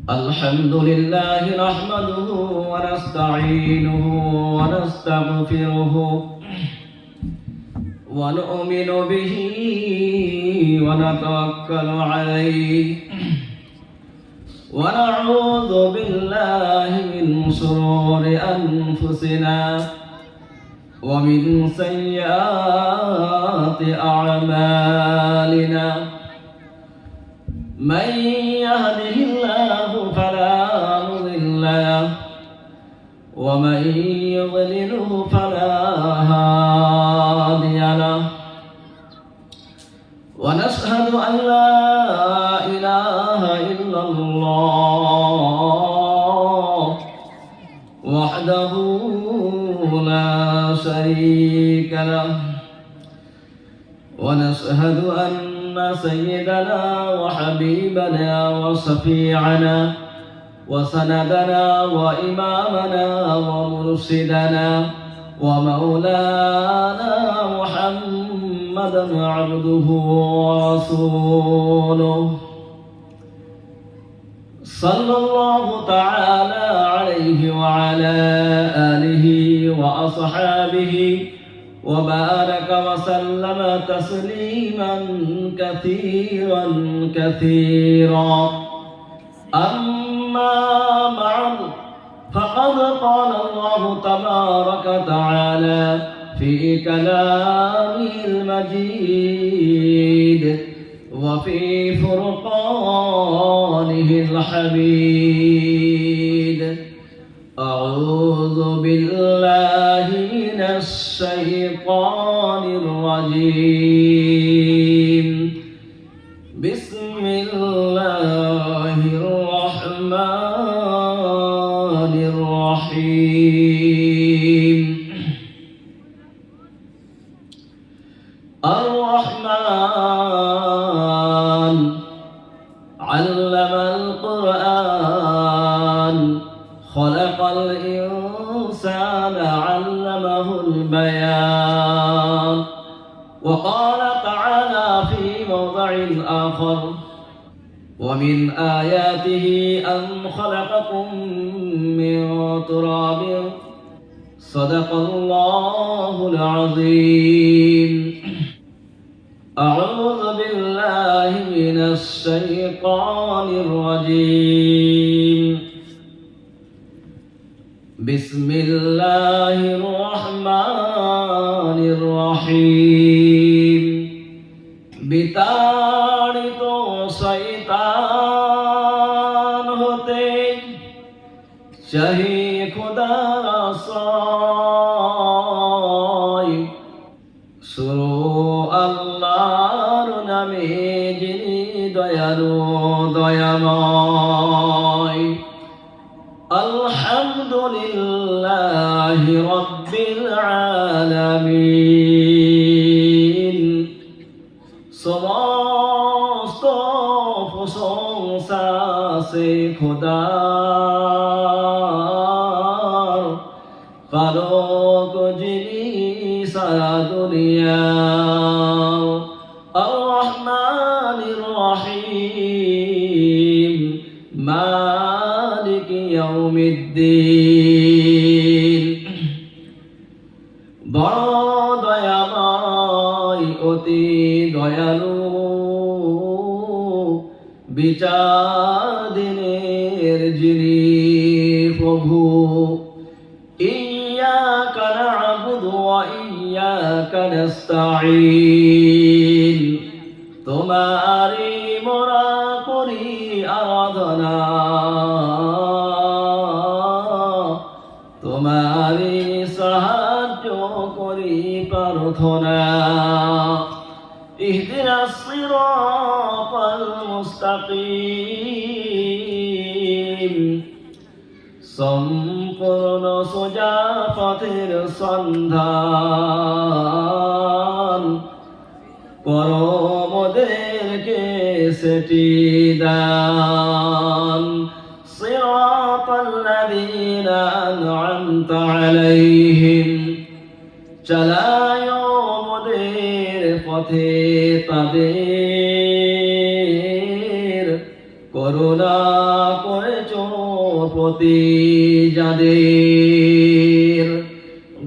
الحمد لله نحمده ونستعينه ونستغفره ونؤمن به ونتوكل عليه ونعوذ بالله من شرور أنفسنا ومن سيئات أعمالنا من يهده الله فلا مضل له ومن يضلله فلا هادي له ونشهد أن لا إله إلا الله وحده لا شريك له ونشهد أن سيدنا وحبيبنا وشفيعنا وسندنا وإمامنا ومرشدنا ومولانا محمدا عبده ورسوله صلى الله تعالى عليه وعلى آله وأصحابه وبارك وسلم تسليما كثيرا كثيرا أما بعد فقد قال الله تبارك وتعالى في كلامه المجيد وفي فرقانه الحميد أعوذ بالله من الشيطان الرجيم بسم الله الرحمن الرحيم الرحمن علم القرآن خلق الإنسان علمه البيان وقال تعالى في موضع آخر ومن آياته أن خلقكم من تراب صدق الله العظيم أعوذ بالله من الشيطان الرجيم بسم الله الرحمن الرحيم বিতাড়িত শয়তান হতে চাহি খোদার আশ্রয় শুরু আল্লাহর নামে যিনি দয়ালু দয়াময় আলহামদুলিল্লাহি রাব্বিল আলামিন সমস্ত প্রশংসা সে খোদার পালক যিনি সারা দুনিয়া আর-রহমানির রহিম মালিক ইয়াউমিদ্দিন বড় দয়াময় অতি দয়ালু বিচার দিনের যিনি প্রভু ইয়্যাকা না'বুদু ওয়া ইয়্যাকা নাস্তাঈন তোমারই মোরা করি আরাধনা তোমারই সাহায্য করি প্রার্থনা ইহদিনাস সিরাতাল মুস্তাকিম সম্পূর্ণ সোজা পথের সন্ধান করো মোদেরকে সেটি দান সিরাতাল্লাযীনা আন'আমতা আলাইহিম চালায় মোদের পথে তাদের করুণা করেছ প্রতি যাদের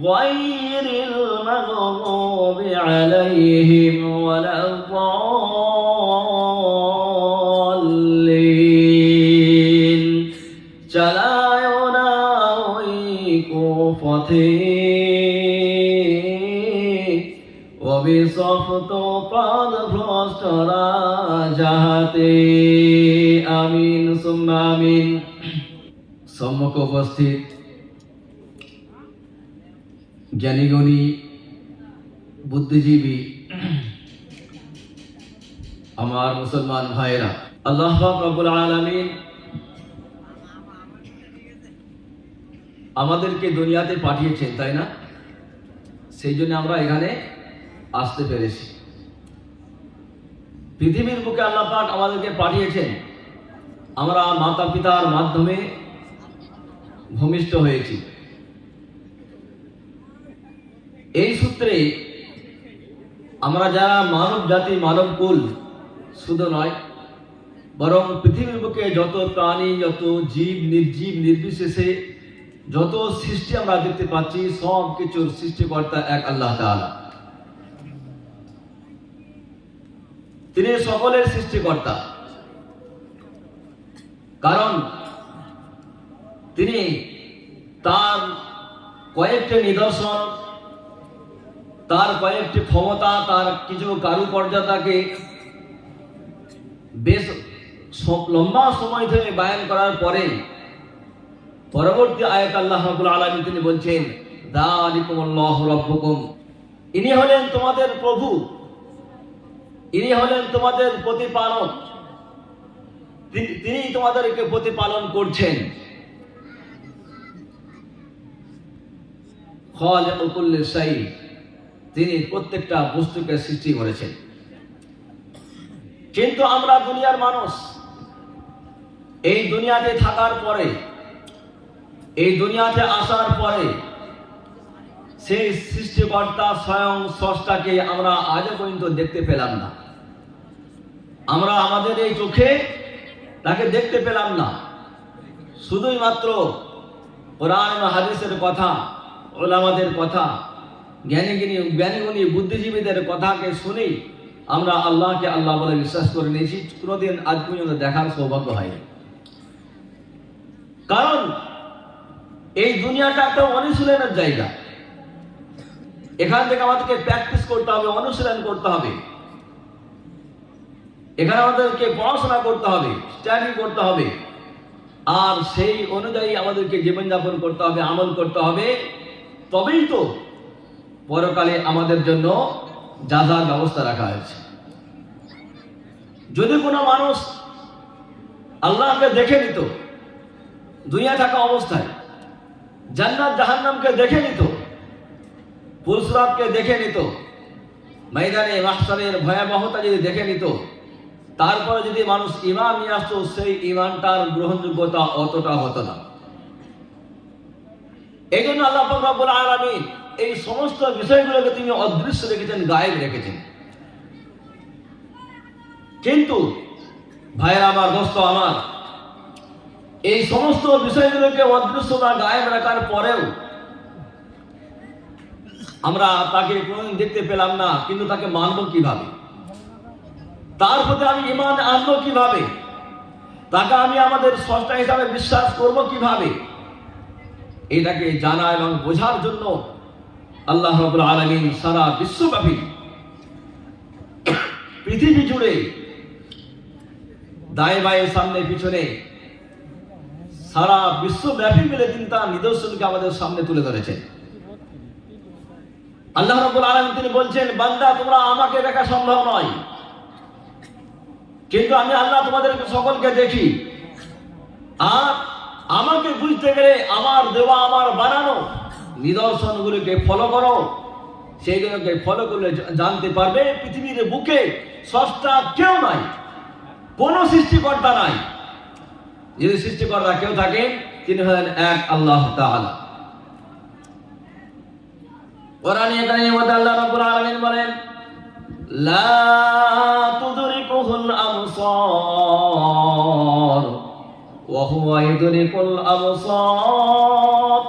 গায়রিল মাগদুবি আলাইহিম ওয়ালাদ-দাল্লিন। চালায় না ওই পথে অভিশপ্ত পথভ্রষ্টরা যাহাতে। আমিন সুম্মা আমিন। সম্মুখ উপস্থিত জ্ঞানীগুণী বুদ্ধিজীবী আমার মুসলমান ভাইরা, আল্লাহ পাক রব্বুল আলামিন আমাদেরকে দুনিয়াতে পাঠিয়েছেন, তাই না? সেই জন্য আমরা এখানে আসতে পেরেছি। পৃথিবীর বুকে আল্লাহ পাক আমাদেরকে পাঠিয়েছেন, আমরা মাতা পিতার মাধ্যমে ভূমিষ্ঠ হয়েছি। এই সূত্রে আমরা যারা মানব জাতি, মানব কুল শুধু নয়, বরং পৃথিবীর বুকে যত প্রাণী, যত জীব, নির্জীব নির্বিশেষে যত সৃষ্টি আমরা দেখতে পাচ্ছি, সব কিছুর সৃষ্টিকর্তা এক আল্লাহ তাআলা। তিনি সকলের সৃষ্টিকর্তা, কারণ তিনি তার কয়েকটি নিদর্শন, তার কয়েকটি ক্ষমতা, তার কিছু কারুকার্যতাকে বেশ লম্বা সময় ধরে বায়ান করার পরে পরবর্তী আয়াত আল্লাহ রাব্বুল আলামিন তিনি বলছেন, যালিকুমুল্লাহু রাব্বুকুম, ইনি হলেন তোমাদের প্রভু, ইনি হলেন তোমাদের প্রতিপালক, তিনি তোমাদেরকে প্রতিপালন করছেন। খালিকুল কুল্লি শাই, তিনি প্রত্যেকটা বস্তুকে সৃষ্টি করেছেন। কিন্তু আমরা দুনিয়ার মানুষ, এই দুনিয়াতে থাকার পরে, এই দুনিয়াতে আসার পরে সেই সৃষ্টিকর্তা স্বয়ং স্রষ্টাকে আমরা আজও পর্যন্ত দেখতে পেলাম না। আমরা আমাদের এই চোখে তাকে দেখতে পেলাম না। শুধুই মাত্র কোরআন ও হাদিসের কথা, ওলামাদের কথা, জ্ঞানীগুণী বুদ্ধিজীবীদের কথাকে শুনেই আমরা আল্লাহকে আল্লাহ বলে বিশ্বাস করে নিয়েছি। কোনোদিন আজ পর্যন্ত দেখার সৌভাগ্য হয়নি। কারণ এই দুনিয়াটা একটা অনুশীলনের জায়গা। এখান থেকে আমাদেরকে প্র্যাকটিস করতে হবে, অনুশীলন করতে হবে। এখানে আমাদেরকে পড়াশোনা করতে হবে, স্টাডি করতে হবে, আর সেই অনুযায়ী আমাদেরকে জীবনযাপন করতে হবে, আমল করতে হবে। তবেই তো পরকালে আমাদের জন্য যাযার ব্যবস্থা রাখা হয়েছে। যদি কোনো মানুষ আল্লাহকে দেখে নিত দুনিয়া থাকা অবস্থায়, জান্নাত জাহান্নামকে দেখে নিত, পুলসিরাতকে দেখে নিত, ময়দানে মাহশারের ভয়াবহতা যদি দেখে নিত, তারপরে যদি মানুষ ঈমান নিয়ে আসতো, সেই ঈমানটার গ্রহণযোগ্যতা অতটা হতো না। এই জন্য আল্লাহ পাক রব্বুল আলামিন এই সমস্ত বিষয়গুলোকে তিনি অদৃশ্য রেখেছেন, গায়েব রেখেছেন। কিন্তু ভাইয়েরা আমার, দোস্ত আমার, এই সমস্ত বিষয়গুলোকে অদৃশ্য বা গায়েব রাখার পরেও আমরা তাকে কোনোদিন দেখতে পেলাম না। কিন্তু তাকে মানব কিভাবে? তার প্রতি আমি ঈমান আনবো কিভাবে? তাকে আমি আমাদের স্রষ্টা হিসাবে বিশ্বাস করব কিভাবে? এটাকে জানা এবং বোঝার জন্য আল্লাহ রাব্বুল আলামিন সারা বিশ্বব্যাপী, পৃথিবী জুড়ে, দায়ে বায়ে, সামনে পিছনে, সারা বিশ্বব্যাপী মিলে তিনি তার নিদর্শনকে আমাদের সামনে তুলে ধরেছেন। আল্লাহ রাব্বুল আলামিন তিনি বলছেন, বান্দা তোমরা আমাকে দেখা সম্ভব নয়, কিন্তু আমি আল্লাহ তোমাদেরকে সকলকে দেখি। আর আমাকে বুঝতে গেলে আমার দেওয়া, আমার বানানো নিদর্শনগুলিকে ফলো করো। সেইগুলোকে ফলো করলে জানতে পারবে পৃথিবীর বুকে স্রষ্টা কেউ নাই, কোনো সৃষ্টিকর্তা নাই। যদি সৃষ্টিকর্তা কেউ থাকে, তিনি হলেন এক আল্লাহ তাআলা। কোরআনে কারীমের মধ্যে আল্লাহ রাব্বুল আলামিন বলেন, লা তুদরিকুহুল আবসার ওয়া হুয়া ইউদরিকুল আবসার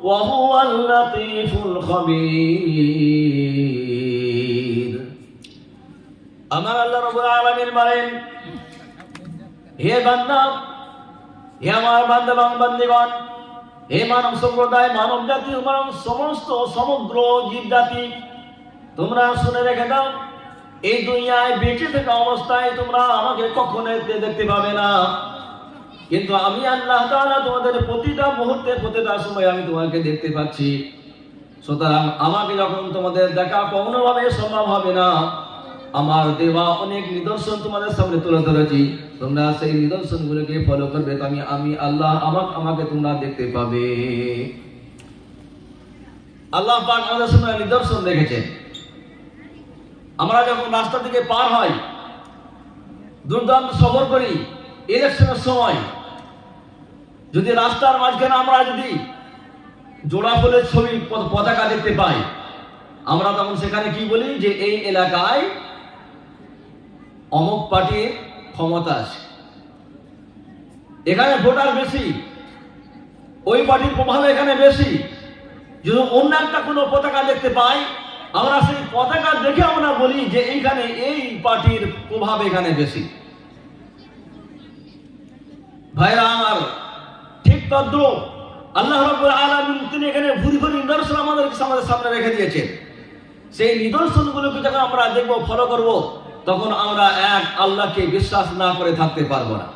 ওয়া হুয়াল লাতীফুল খাবীর। আমার আল্লাহ রাব্বুল আলামিন বলেন, হে বান্দা, হে আমার বান্দা এবং বান্দীগণ, হে মানব সম্প্রদায়, মানব জাতি, সমস্ত সমগ্র জীব জাতি, তোমরা শুনে রেখে দাও, এই দুনিয়ায় বেঁচে থাকা অবস্থায় তোমরা আমাকে কখনো দেখতে পাবে না, কিন্তু আমি আল্লাহ তাআলা তোমাদের প্রতিটা মুহূর্তে প্রতিটা সময় আমি তোমাকে দেখতে পাচ্ছি। সুতরাং আমাকে যখন তোমাদের দেখা কোনোভাবে সম্ভব হবে না, আমার দেওয়া অনেক নিদর্শন তোমাদের সামনে তুলে ধরেছি, তোমরা সেই নিদর্শনগুলোকে ফলো করবে, তো আমি আল্লাহ আমাকে তোমরা দেখতে পাবে। আল্লাহ পাক আমাদের সামনে নিদর্শন রেখেছেন। আমরা যখন রাস্তা থেকে পার হই, দুর্দান্ত সফর করি, ইলেকশনের সময় যদি রাস্তার মাঝখানে আমরা যদি জোড়া ফুলের ছবি পতাকা দেখতে পাই, আমরা তখন সেখানে কি বলি যে এই এলাকায় অমুক পার্টির ক্ষমতা আছে, এখানে ভোটার বেশি, ওই পার্টির প্রভাব এখানে বেশি। যদি অন্য একটা কোনো পতাকা দেখতে পাই, আমরা সেই পতাকা দেখে আমরা বলি যে এইখানে এই পার্টির প্রভাব এখানে বেশি। ভাইরা আমার, ঠিক তদ্রুপ আল্লাহ রাব্বুল আলামিন তিনি এখানে ভুরি ভুরি নিদর্শন আমাদের সামনে রেখে দিয়েছেন। সেই নিদর্শনগুলোকে যখন আমরা দেখব, ফলো করব, তখন আমরা এক আল্লাহকে বিশ্বাস না করে থাকতে পারবো না।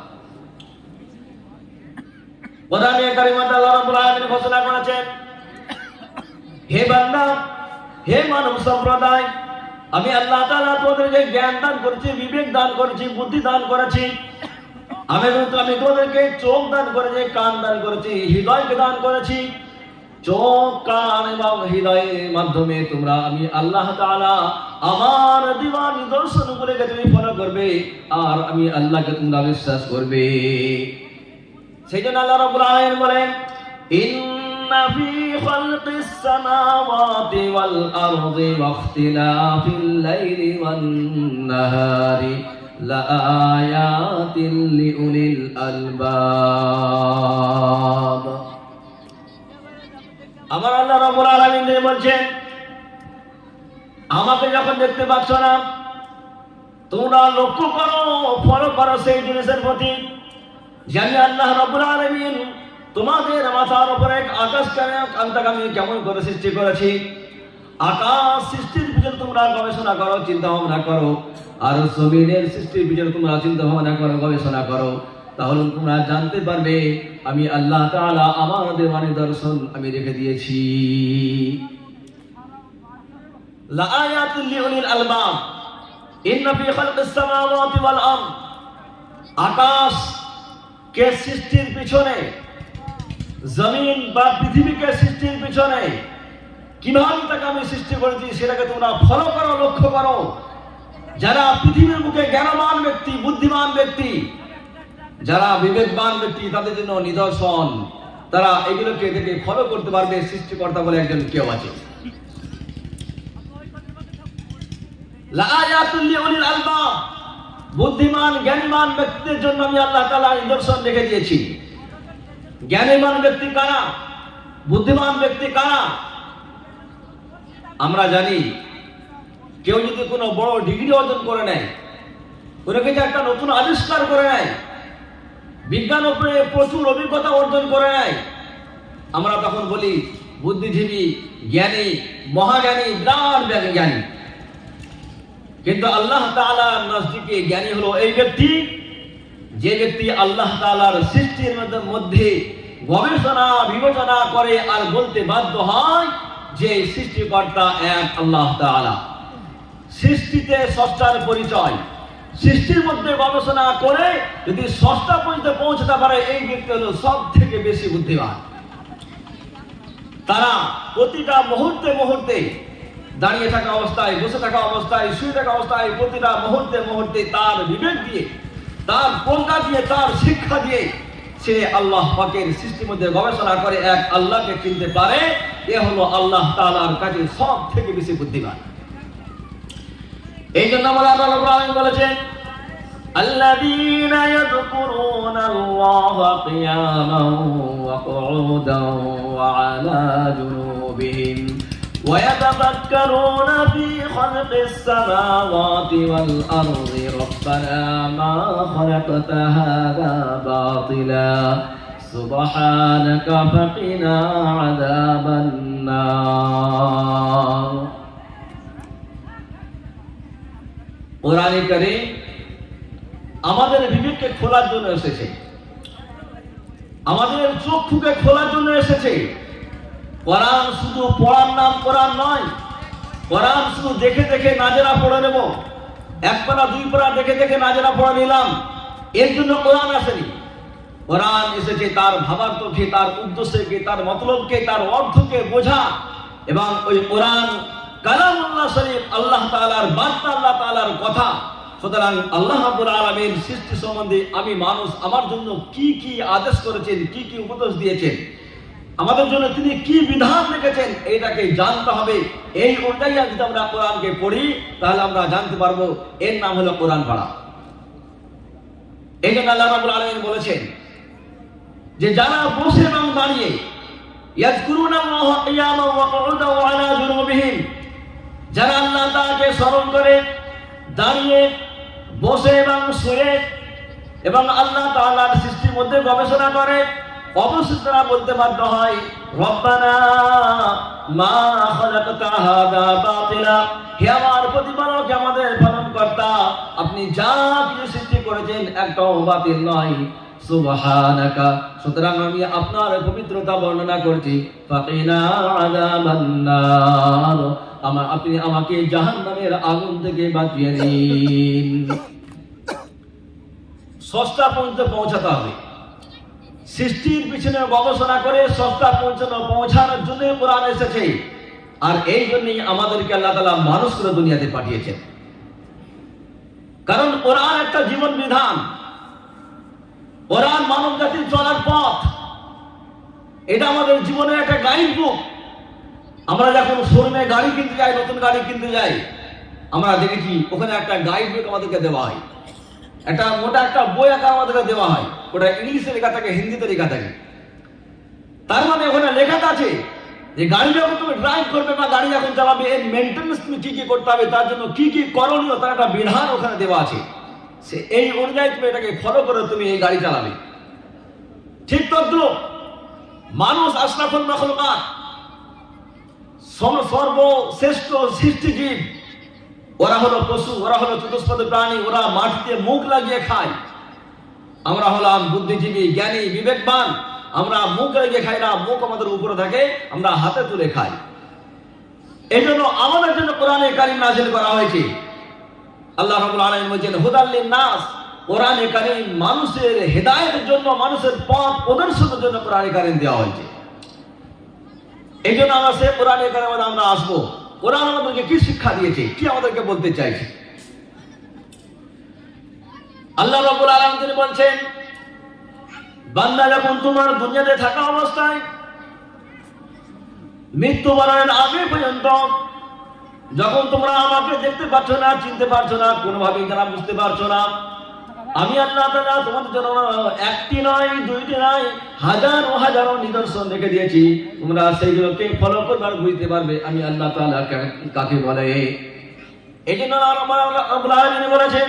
কোরআনে কারিমে আল্লাহ রাব্বুল আলামিন ঘোষণা করেছেন, হে বান্দা, হে মানব সম্প্রদায়, আমি আল্লাহ তাআলা তোমাদেরকে জ্ঞান দান করেছি, বিবেক দান করেছি, বুদ্ধি দান করেছি। আমি তোমাদেরকে চোখ দান করেছি, কান দান করেছি, হৃদয়কে দান করেছি। চোখ, কান এবং হৃদয়ের মাধ্যমে তোমরা আমি আল্লাহ তাআলা আমার দেওয়া নিদর্শনগুলোকে তুমি ফলো করবে, আর আমি আল্লাহকে তোমরা বিশ্বাস করবে। সেই জন্য আল্লাহ রাব্বুল আলামিন বলেন, ইন্না ফি খালকিস সামাওয়াতি ওয়াল আরদি ওয়াখতিলাফিল লাইলি ওয়ান নাহারি লাআয়াতিন লিউলিল আলবাব। আমার আল্লাহ রাব্বুল আলামিন বলছেন, আমাকে যখন দেখতে পাচ্ছ না, তোমরা লক্ষ্য করো, ফলো করো সেই জিনিসের প্রতি যে আমি আল্লাহ রাব্বুল আলামিন তোমাদের মাথার উপরে আকাশকে আমি কেমন করে সৃষ্টি করেছি। আকাশ সৃষ্টির পিছনে তোমরা গবেষণা করো, চিন্তা ভাবনা করো, আর জমিনের সৃষ্টির পিছনে তোমরা চিন্তা ভাবনা করো, গবেষণা করো, তাহলে তোমরা জানতে পারবে আমি আল্লাহ তাআলা আমার দেওয়া নিদর্শন আমি রেখে দিয়েছি। লাআয়াতুল লিউলিল আলবাব, ইন্না ফি খালকিস সামাওয়াতি ওয়াল আরদ। আকাশ কে সৃষ্টির পিছনে, জমিন বা পৃথিবীকে সৃষ্টির পিছনে কিভাবে তাকে আমি সৃষ্টি করেছি সেটাকে তোমরা ফলো করো, লক্ষ্য করো। যারা পৃথিবীর বুকে জ্ঞানবান ব্যক্তি, বুদ্ধিমান ব্যক্তি, যারা বিবেকবান ব্যক্তি, তাদের জন্য নিদর্শন, তারা এগুলোকে দেখে ফলো করতে পারবে সৃষ্টিকর্তা বলে একজন কেউ আছে। লাআয়াতুল লিউলিল আলবাব, বুদ্ধিমান জ্ঞানীমান ব্যক্তিদের জন্য আমি আল্লাহ তাআলা নিদর্শন রেখে দিয়েছি। জ্ঞানীমান ব্যক্তি কারা, বুদ্ধিমান ব্যক্তি কারা? আমরা জানি, কেউ যদি কোনো বড় ডিগ্রি অর্জন করে নেয়, কোনো কিছু একটা নতুন আবিষ্কার করে নেয়, বিজ্ঞান উপরে প্রচুর অভিজ্ঞতা অর্জন করে নেয়, আমরা তখন বলি বুদ্ধিজীবী, জ্ঞানী, মহাজ্ঞানী, বিরাট জ্ঞানী। কিন্তু আল্লাহ তাআলার নজদিকে জ্ঞানী হলো এই ব্যক্তি, যে ব্যক্তি আল্লাহ তাআলার সৃষ্টির মধ্যে গবেষণা বিবেচনা করে আর বলতে বাধ্য হয় যে সৃষ্টিকর্তা এক আল্লাহ তাআলা। সৃষ্টিতে স্রষ্টার পরিচয়, সৃষ্টির মধ্যে গবেষণা করে যদি স্রষ্টা পর্যন্ত পৌঁছতে পারে, এই ব্যক্তি হলো সব থেকে বেশি বুদ্ধিমান। তারা প্রতিটা মুহূর্তে মুহূর্তে, দাঁড়িয়ে থাকা অবস্থায়, বসে থাকা অবস্থায়, শুয়ে থাকা অবস্থায়, প্রতিটা মুহূর্তে মুহূর্তে তার বিবেক দিয়ে, তার প্রজ্ঞা দিয়ে, তার শিক্ষা দিয়ে সে আল্লাহ পাকের সৃষ্টির মধ্যে গবেষণা করে এক আল্লাহকে চিনতে পারে। এ হলো আল্লাহ তাআলার কাছে সব থেকে বেশি বুদ্ধিমান। এই জন্য আল্লাহ রাব্বুল আলামিন বলেছেন الذين يذكرون الله قياما وقعودا وعلى جنوبهم ويتفكرون في خلق السماوات والأرض ربنا ما خلقت هذا باطلا سبحانك فقنا عذاب النار قرآن الكريم আমাদের বিবেককে খোলার জন্য এসেছে, আমাদের চক্ষুকে খোলার জন্য এসেছে। কোরআন শুধু পড়ার নাম কোরআন নয়, কোরআন শুধু দেখে দেখে নাজেরা পড়ে নেব, এক পারা দুই পারা দেখে দেখে নাজেরা পড়ে নিলাম, এর জন্য কোরআন আসেনি। কোরআন এসেছে তার ভাবার্থকে, তার উদ্দেশ্যকে, তার মতলবকে, তার অর্থকে বোঝা। এবং ওই কোরআন কালামুল্লাহ শরীফ, আল্লাহ তাআলার বার্তা, আল্লাহ তাআলার কথা। সুতরাং আল্লাহ রাব্বুল আলামিন সৃষ্টি সম্বন্ধে আমি মানুষ আমার জন্য কি কি আদেশ করেছেন, কি কি উপদেশ দিয়েছেন, আমাদের জন্য তিনি কি বিধান রেখেছেন, এইটাকে জানতে হবে। এই অনুযায়ী যদি আমরা কোরআনকে পড়ি তাহলে আমরা জানতে পারবো। এর নাম হলো কোরআন পড়া। এই জন্য আল্লাহ রাব্বুল আলামিন বলেছেন যে যারা বসে এবং দাঁড়িয়ে ইয়াযকুরুনাল্লাহা কিয়ামান ওয়া কুউদান ওয়া আলা জুনুবিহিম, যারা আল্লাহ তাআলাকে স্মরণ করে দাঁড়িয়ে, বসে এবং শুয়ে এবং আল্লাহ তাআলার সৃষ্টির মধ্যে গবেষণা করে, অবশ্যই তারা বলতে বাধ্য হয় রব্বানা মা খালাকতা হাযা বাতিলা, হে আমার প্রতিপালক, আমাদের পালনকর্তা, আপনি যা কিছু সৃষ্টি করেছেন একটাও বাতিল নয়। সুবহানাকা, সুতরাং আমি আপনার পবিত্রতা বর্ণনা করছি। ফাকিনা আযাবান নার, আপনি আমাকে জাহান্নামের আগুন থেকে বাঁচিয়ে দিন। স্রষ্টা পর্যন্ত পৌঁছাতে হবে। সৃষ্টির পিছনে গবেষণা করে স্রষ্টা পৌঁছানোর জন্য কোরআন এসেছে। আর এই জন্যই আমাদেরকে আল্লাহ তাআলা মানুষ করে দুনিয়াতে পাঠিয়েছেন। কারণ কোরআন একটা জীবন বিধান, কোরআন মানব জাতির চলার পথ, এটা আমাদের জীবনের একটা গাইড বুক। আমরা যখন শোরুমে গাড়ি কিনতে যাই, নতুন গাড়ি কিনতে যাই, আমরা দেখেছি ওখানে একটা গাইড বুক আমাদেরকে দেওয়া হয়, একটা মোটা একটা বই আঁকা আমাদেরকে দেওয়া হয়। ওটা ইংলিশে লেখা থাকে, হিন্দিতে লেখা থাকে। তার মানে ওখানে লেখা আছে যে গাড়ি যখন তুমি ড্রাইভ করবে বা গাড়ি যখন চালাবে, এর মেনটেন্যান্স তুমি কি কি করতে হবে, তার জন্য কি কি করণীয়, তার একটা বিধান ওখানে দেওয়া আছে। সে এই অনুযায়ী তুমি এটাকে ফলো করে তুমি এই গাড়ি চালাবে। ঠিক তদ্রুপ মানুষ আশরাফুল মাখলুকাত, সর্বশ্রেষ্ঠ সৃষ্টিজীব। ওরা হলো পশু, ওরা হলো চতুষ্পদ প্রাণী, ওরা মাটিতে মুখ লাগিয়ে খায়। আমরা হলাম বুদ্ধিজীবী, জ্ঞানী, বিবেকবান। আমরা মুখ লাগিয়ে খাই না, মুখ আমাদের উপরে থাকে, আমরা হাতে তুলে খাই। এই জন্য আমাদের জন্য কোরআনে কারীম নাযিল করা হয়েছে। আল্লাহ রাব্বুল আলামিন বলেছেন হুদাল লিন-নাস, কোরআনে কারীম মানুষের হেদায়েতের জন্য, মানুষের পথ প্রদর্শনের জন্য কোরআনে কারীম দেওয়া হয়েছে। এই জন্য আমরা সে কোরআনে কারীমে আমরা আসবো। কোরআন আমাদেরকে কি শিক্ষা দিয়েছে, কি আমাদেরকে বলতে চাইছে। আল্লাহ রাব্বুল আলামিন তিনি বলছেন, বান্দা যখন তোমার দুনিয়াতে থাকা অবস্থায় মৃত্যুবরণের আগে পর্যন্ত, যখন তোমরা আমাকে দেখতে পাচ্ছ না, চিনতে পারছো না, কোনোভাবেই যারা বুঝতে পারছো না, আমি আল্লাহ তাআলা তোমাদের জন্য একটি নয়, দুইটি নয়, হাজারো হাজারো নিদর্শন রেখে দিয়েছি। তোমরা সেইগুলোকে ফলো করবার বুঝতে পারবে আমি আল্লাহ তাআলা কাকে বলে। এই জন্য আমার আল্লাহ রাব্বুল আলামিন বলেছেন,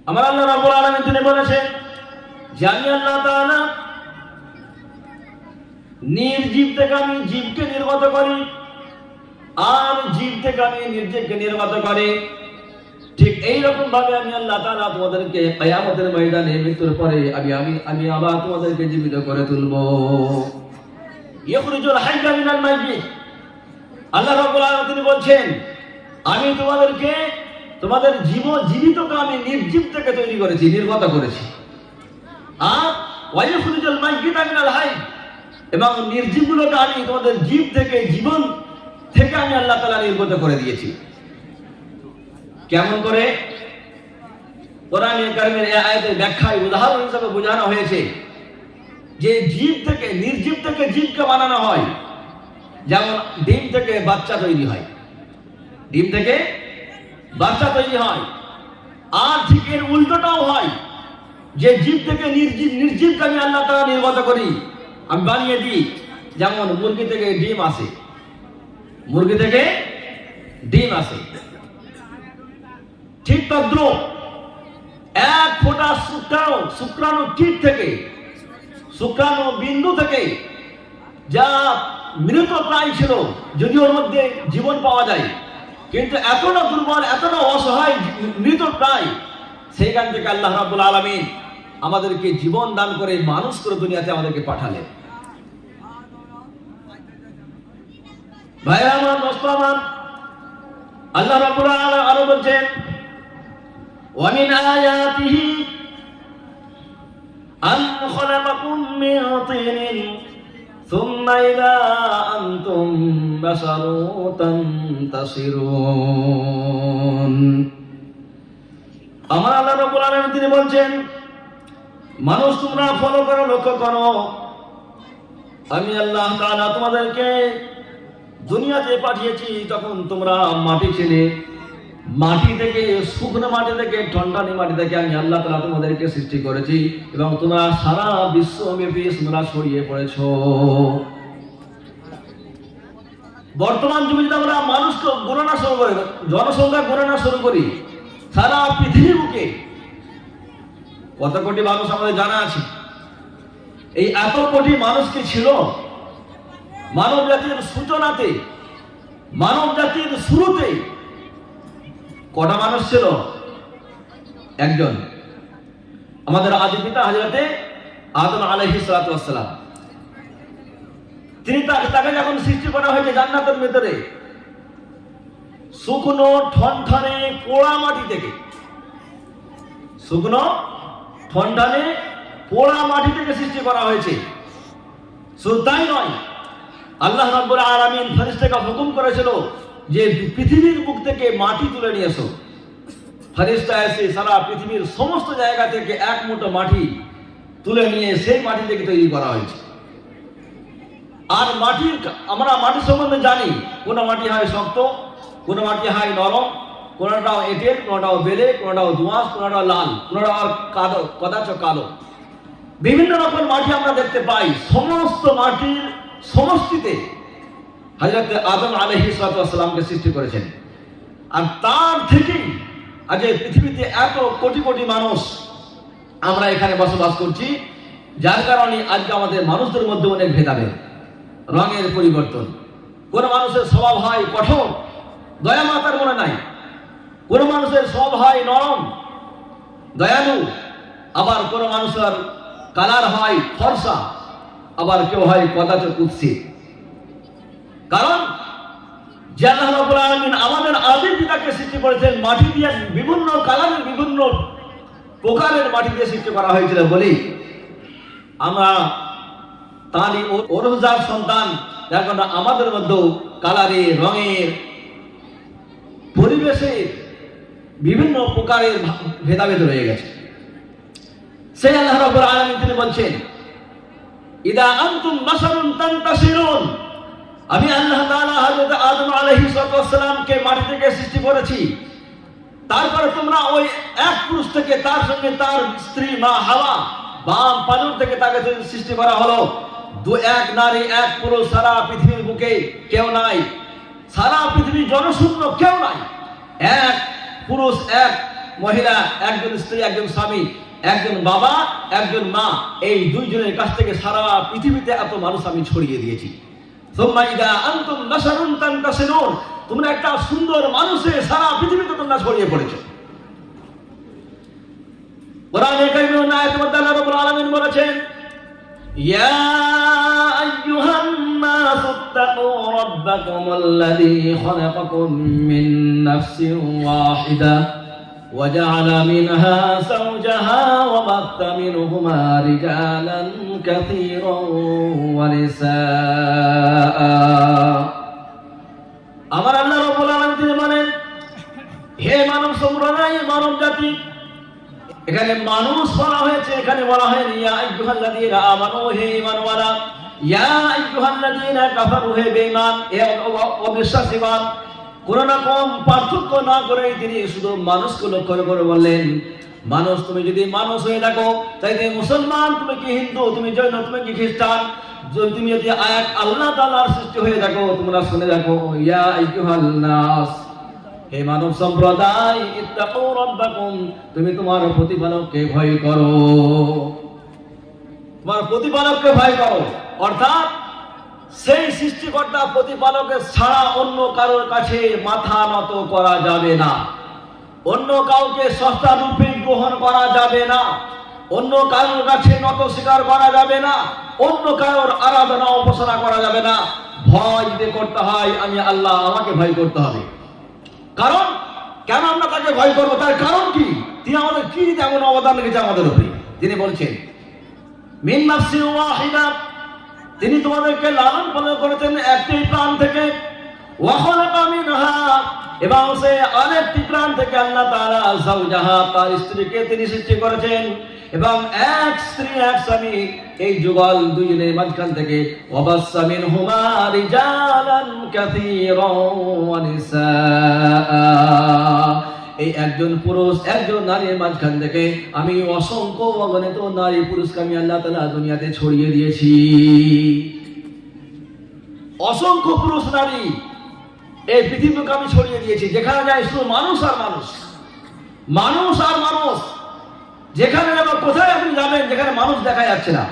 আমার আল্লাহ রাব্বুল আলামিন তিনি বলেছেন যে আমি আল্লাহ তাআলা নির্জীব থেকে আমি জীবকে নির্গত করি, আর জীব থেকে আমি নির্জীবকে নির্গত করি। ঠিক এইরকম ভাবে আমি আল্লাহ তাআলা তোমাদেরকে কিয়ামতের ময়দানে মৃত্যুর পরে আমি আবার তোমাদেরকে জীবিত করে তুলব। ইখরিজুল হাইয়্যা মিনাল মাইয়িত, আল্লাহ রাব্বুল আলামিন তিনি বলছেন আমি তোমাদেরকে, তোমাদের জীবিতকে আমি নির্জীব থেকে তৈরি করেছি, নির্গত করেছি। আর ওয়া ইখরিজুল মাইয়িতা মিনাল হাইয়্য, এবং নির্জীবগুলোকে আমি তোমাদের জীব থেকে, জীবন থেকে আমি আল্লাহ তাআলা নির্গত করে দিয়েছি। কেমন করে? কোরআনে কারীমের এই আয়াতের ব্যাখ্যায় উদাহরণ হিসেবে বোঝানো হয়েছে যে জীব থেকে, নির্জীব থেকে জীবকে বানানো হয়। যেমন ডিম থেকে বাচ্চা তৈরি হয়, ডিম থেকে বাচ্চা তৈরি হয়। আর ঠিক এর উল্টোটাও হয়, যে জীব থেকে নির্জীবকে আমি আল্লাহ তাআলা নির্গত করি, আমি বানিয়ে দিই। যেমন মুরগি থেকে ডিম আসে, মুরগি থেকে ডিম আসে, ঠিক তদ্রুপ এক ফোঁটা শুক্রাণু কীট থেকে, শুক্রাণু বিন্দু থেকে যা মৃত প্রায় ছিল, যদি ওর মধ্যে জীবন পাওয়া যায়, কিন্তু এতটা দুর্বল, এতটা অসহায় মৃত প্রায়, সেইখান থেকে আল্লাহ রাব্বুল আলামিন আমাদেরকে জীবন দান করে মানুষ করে দুনিয়াতে আমাদেরকে পাঠালেন। ভাইরা আমার, দোস্ত আমার, আল্লাহ রাব্বুল আলামিন আরো বলছেন, ওয়া মিন আয়াতিহি আন খালাকাকুম মিন তিনিন সুম্মা ইযা আনতুম বাশারুন তানতাশিরুন। আমার আল্লাহ রাব্বুল আলামিন তিনি বলছেন, মানুষ তোমরা ফলো করো, লক্ষ্য করো, আমি আল্লাহ তাআলা তোমাদেরকে দুনিয়াতে পাঠিয়েছি, তখন তোমরা মাটি ছিলে, মাটি থেকে, শুকনো মাটি থেকে, ঠনঠনে মাটি থেকে আমি আল্লাহ তাআলা তোমাদেরকে সৃষ্টি করেছি, এবং তোমরা সারা বিশ্বব্যাপী তোমরা ছড়িয়ে পড়েছো। বর্তমান যুগে যদি আমরা মানুষকে গণনা শুরু করি, জনসংখ্যা গণনা শুরু করি, সারা পৃথিবীর বুকে কত কোটি মানুষ আমাদের জানা আছে। এই এত কোটি মানুষ কি ছিল? মানব জাতির সূচনাতে, মানব জাতির শুরুতে কটা মানুষ ছিল? একজন, আমাদের আদি পিতা হযরতে আদম আলাইহিস সালাতু ওয়াস সালাম। তিনি তাকে যখন সৃষ্টি করা হয়েছে জান্নাতের ভিতরে, শুকনো ঠনঠনে পোড়া মাটি থেকে, শুকনো ঠনঠনে পোড়া মাটি থেকে সৃষ্টি করা হয়েছে। শুধু তাই নয়, আল্লাহ রাব্বুল আলামিন ফেরেশতাকে হুকুম করেছিল যে পৃথিবীর বুক থেকে মাটি তুলে নিয়ে এসো। ফেরেশতা এসে সারা পৃথিবীর সমস্ত জায়গা থেকে এক মুঠো মাটি তুলে নিয়ে সেই মাটি থেকে তৈরি করা হয়েছে। আর আমরা মাটির সম্বন্ধে জানি, কোন মাটি হয় শক্ত, কোন মাটি হয় নরম, কোনটাও এঁটেল, কোনটাও বেলে, কোনটাও দোআঁশ, কোনটাও লাল, কোনটাও কদাচ কালো। বিভিন্ন রকম মাটি আমরা দেখতে পাই। সমস্ত মাটির সমষ্টিতে হযরত আদম আলাইহিস সালামকে সৃষ্টি করেছেন। আর তার থেকেই আজ পৃথিবীতে এত কোটি কোটি মানুষ আমরা এখানে বসবাস করছি, যার কারণে আজকে আমাদের মানুষদের মধ্যে অনেক ভেদাভেদ, রঙের পরিবর্তন। কোন মানুষের স্বভাব হয় কঠোর, দয়া মাতার মনে নাই, কোন মানুষের স্বভাব হয় নরম, দয়ালু, আবার কোন মানুষের কালার হয় ফর্সা, আবার কেউ হয় কদাচ কুৎসিত। কারণ যে আল্লাহ রাব্বুল আলামিন আমাদের আদি পিতাকে সৃষ্টি করেছেন মাটি দিয়ে, বিভিন্ন কালারের, বিভিন্ন প্রকারের মাটি দিয়ে সৃষ্টি করা হয়েছিল বলেই আমরা তারই ওরজার সন্তান। এখন আমাদের মধ্যেও কালারের, রঙের, পরিবেশের বিভিন্ন প্রকারের ভেদাভেদ রয়ে গেছে। সেই আল্লাহ রাব্বুল আলামিন তিনি বলছেন, ইদা আনতুম বাশারুন তানতাশিরুন, আমি আল্লাহ তাআলা হযরত আদম আলাইহিস সালামকে মাটি থেকে সৃষ্টি করেছি, তারপরে তোমরা ওই এক পুরুষ থেকে, তার সঙ্গে তার স্ত্রী মা হাওয়া, বাম পালন থেকে তাকে সৃষ্টি করা হলো। এক নারী এক পুরুষ, সারা পৃথিবীর বুকে কেউ নাই, সারা পৃথিবী জনশূন্য, কেউ নাই। এক পুরুষ, এক মহিলা, একজন স্ত্রী, একজন স্বামী, একজন বাবা, একজন মা, এই দুইজনের কাছ থেকে সারা পৃথিবীতে এত মানুষ আমি ছড়িয়ে দিয়েছি। সুম্মা ইযা আনতুম বাশারুন তানতাশিরুন, তোমরা একটা সুন্দর মানুষে সারা পৃথিবীতে তোমরা ছড়িয়ে পড়েছো। কোরআনে কারীমের আয়াতের মধ্যে আল্লাহ রাব্বুল আলামিন বলেছেন, ইয়া আইয়ুহান নাসু তাকু রাব্বাকুমুল্লাযী খালাকাকুম মিন নাফসিন ওয়াহিদা وجعل منها زوجها وبث منهما رجالا كثيرا ونساء। আমার আল্লাহ রাব্বুল আলামিন তিনি বলেন, হে মানব সম্প্রদায়, মানব জাতি, এখানে মানুষ বলা হয়েছে, এখানে বলা হয় ইয়া আইয়ুহাল্লাযীনা আমানু, হে ঈমানওয়ালা, ইয়া আইয়ুহাল্লাযীনা কাফারু, হে বেঈমান, হে অবিশ্বাসীগণ। কোনো রকম পার্থক্য না করে তিনি শুধু মানুষকে লক্ষ্য করে বললেন, মানুষ তুমি যদি মানুষ হয়ে থাকো, তাই তুমি মুসলমান, তুমি কি হিন্দু, তুমি জৈন, তুমি কি খ্রিস্টান, তুমি যদি এক আল্লাহ তাআলার সৃষ্টি হয়ে থাকো, তোমরা শুনে রাখো, ইয়া আইয়ুহান নাস, হে মানব সম্প্রদায়, ইত্তাকু রাব্বাকুম, তুমি তোমার প্রতিপালককে ভয় করো, তোমার প্রতিপালককে ভয় করো। অর্থাৎ সেই সৃষ্টিকর্তা প্রতিপালকের ছাড়া অন্য কারোর কাছে মাথা নত করা যাবে না, অন্য কাউকে সস্তা রূপে গ্রহণ করা যাবে না, অন্য কারোর কাছে নত স্বীকার করা যাবে না, অন্য কারোর আরাধনা উপাসনা করা যাবে না। ভয় যদি করতে হয়, আমি আল্লাহ, আমাকে ভয় করতে হবে। কারণ কেন আমরা তাকে ভয় করবো? তার কারণ কি? তিনি আমাদের কি তেমন অবদান রেখেছে আমাদের উপরে? তিনি বলছেন, মিন নাফসিন ওয়াহিদা, তিনি তোমাদেরকে লালন পালন করেছেন একটি প্রাণ থেকে, ওয়া খালাকা মিনহা, এবং সে আরেকটি প্রাণ থেকে আল্লাহ তাআলা যাওজাহা, তার স্ত্রীকে তিনি সৃষ্টি করেছেন, এবং এক স্ত্রী এক স্বামী, এই যুগল দুজনের মাঝখান থেকে ওয়াবাসসা মিনহুমা রিজালান কাসীরান ওয়া নিসাআ, এই একজন পুরুষ একজন নারীর মাঝখান থেকে আমি অসংখ্য অগণিত নারী পুরুষকে আমি আল্লাহ তাআলা দুনিয়াতে ছড়িয়ে দিয়েছি। অসংখ্য পুরুষ নারী এই পৃথিবীকে আমি ছড়িয়ে দিয়েছি, যেখানে যাই শুধু মানুষ আর মানুষ, মানুষ আর মানুষ। যেখানে যাবো, কোথায় আপনি যাবেন যেখানে মানুষ দেখা যাচ্ছে না,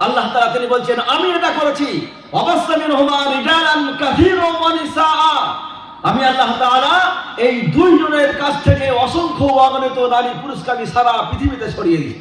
আল্লাহ তাআলা তিনি বলছেন আমি এটা করেছি। ওয়াবাসসা মিনহুমা রিজালান কাসীরান ওয়া নিসাআ, আমি আল্লাহ তাআলা এই দুইজনের কাছ থেকে অসংখ্য অগণিত নারী পুরুষকে আমি সারা পৃথিবীতে ছড়িয়ে দিই।